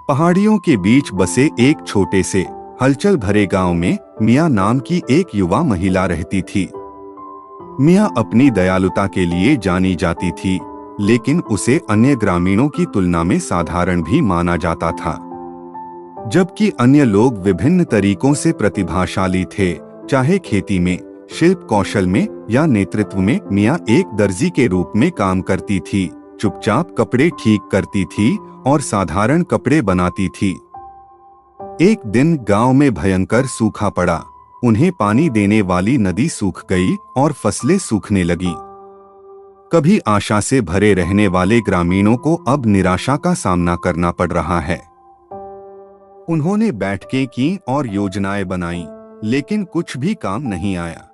पहाड़ियों के बीच बसे एक छोटे से हलचल भरे गांव में मिया नाम की एक युवा महिला रहती थी। मिया अपनी दयालुता के लिए जानी जाती थी, लेकिन उसे अन्य ग्रामीणों की तुलना में साधारण भी माना जाता था। जबकि अन्य लोग विभिन्न तरीकों से प्रतिभाशाली थे, चाहे खेती में, शिल्प कौशल में या नेतृत्व में, मिया एक दर्जी के रूप में काम करती थी, चुपचाप कपड़े ठीक करती थी और साधारण कपड़े बनाती थी। एक दिन गांव में भयंकर सूखा पड़ा। उन्हें पानी देने वाली नदी सूख गई और फसलें सूखने लगी। कभी आशा से भरे रहने वाले ग्रामीणों को अब निराशा का सामना करना पड़ रहा है। उन्होंने बैठकें की और योजनाएं बनाई, लेकिन कुछ भी काम नहीं आया।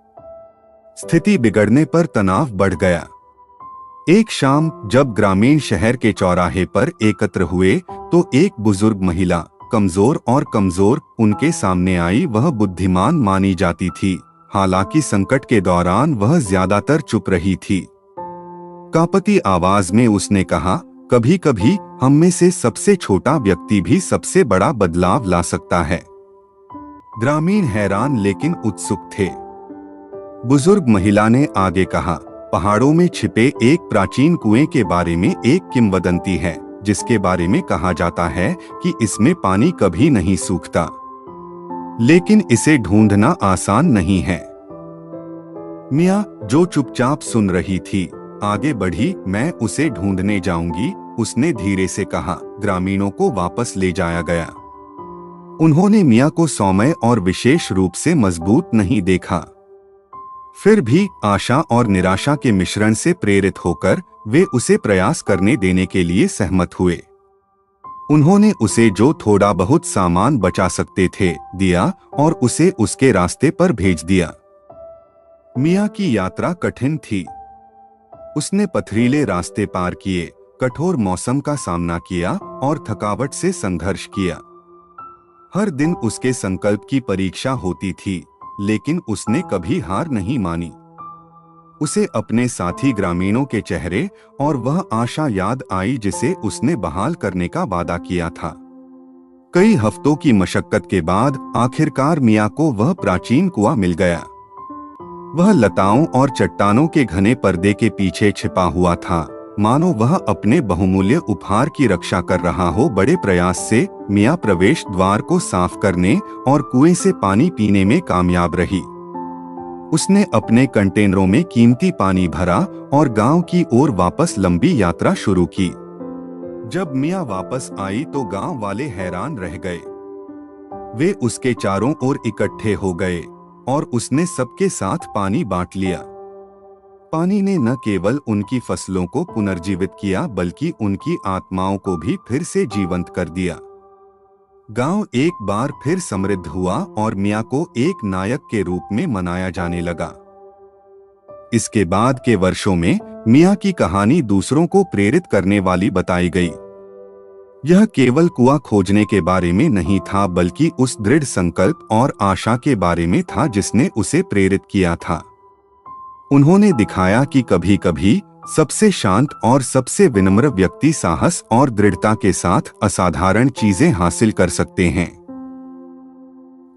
स्थिति बिगड़ने पर तनाव बढ़ गया। एक शाम जब ग्रामीण शहर के चौराहे पर एकत्र हुए तो एक बुजुर्ग महिला, कमजोर और कमजोर, उनके सामने आई। वह बुद्धिमान मानी जाती थी, हालांकि संकट के दौरान वह ज्यादातर चुप रही थी। कांपती आवाज में उसने कहा, कभी कभी हम में से सबसे छोटा व्यक्ति भी सबसे बड़ा बदलाव ला सकता है। ग्रामीण हैरान लेकिन उत्सुक थे। बुजुर्ग महिला ने आगे कहा, पहाड़ों में छिपे एक प्राचीन कुएं के बारे में एक किंवदंती है, जिसके बारे में कहा जाता है कि इसमें पानी कभी नहीं सूखता, लेकिन इसे ढूंढना आसान नहीं है। मिया, जो चुपचाप सुन रही थी, आगे बढ़ी। मैं उसे ढूंढने जाऊंगी, उसने धीरे से कहा। ग्रामीणों को वापस ले जाया गया। उन्होंने मिया को सौम्य और विशेष रूप से मजबूत नहीं देखा। फिर भी आशा और निराशा के मिश्रण से प्रेरित होकर वे उसे प्रयास करने देने के लिए सहमत हुए। उन्होंने उसे जो थोड़ा बहुत सामान बचा सकते थे दिया और उसे उसके रास्ते पर भेज दिया। मिया की यात्रा कठिन थी। उसने पथरीले रास्ते पार किए, कठोर मौसम का सामना किया और थकावट से संघर्ष किया। हर दिन उसके संकल्प की परीक्षा होती थी, लेकिन उसने कभी हार नहीं मानी। उसे अपने साथी ग्रामीणों के चेहरे और वह आशा याद आई जिसे उसने बहाल करने का वादा किया था। कई हफ्तों की मशक्कत के बाद आखिरकार मिया को वह प्राचीन कुआं मिल गया। वह लताओं और चट्टानों के घने पर्दे के पीछे छिपा हुआ था, मानो वह अपने बहुमूल्य उपहार की रक्षा कर रहा हो। बड़े प्रयास से मिया प्रवेश द्वार को साफ करने और कुएं से पानी पीने में कामयाब रही। उसने अपने कंटेनरों में कीमती पानी भरा और गांव की ओर वापस लंबी यात्रा शुरू की। जब मिया वापस आई तो गांव वाले हैरान रह गए। वे उसके चारों ओर इकट्ठे हो गए और उसने सबके साथ पानी बांट लिया। पानी ने न केवल उनकी फसलों को पुनर्जीवित किया, बल्कि उनकी आत्माओं को भी फिर से जीवंत कर दिया। गांव एक बार फिर समृद्ध हुआ और मिया को एक नायक के रूप में मनाया जाने लगा। इसके बाद के वर्षों में मिया की कहानी दूसरों को प्रेरित करने वाली बताई गई। यह केवल कुआं खोजने के बारे में नहीं था, बल्कि उस दृढ़ संकल्प और आशा के बारे में था जिसने उसे प्रेरित किया था। उन्होंने दिखाया कि कभी-कभी सबसे शांत और सबसे विनम्र व्यक्ति साहस और दृढ़ता के साथ असाधारण चीजें हासिल कर सकते हैं।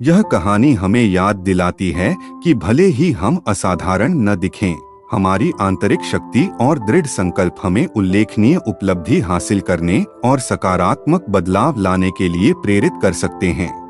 यह कहानी हमें याद दिलाती है कि भले ही हम असाधारण न दिखें, हमारी आंतरिक शक्ति और दृढ़ संकल्प हमें उल्लेखनीय उपलब्धि हासिल करने और सकारात्मक बदलाव लाने के लिए प्रेरित कर सकते हैं।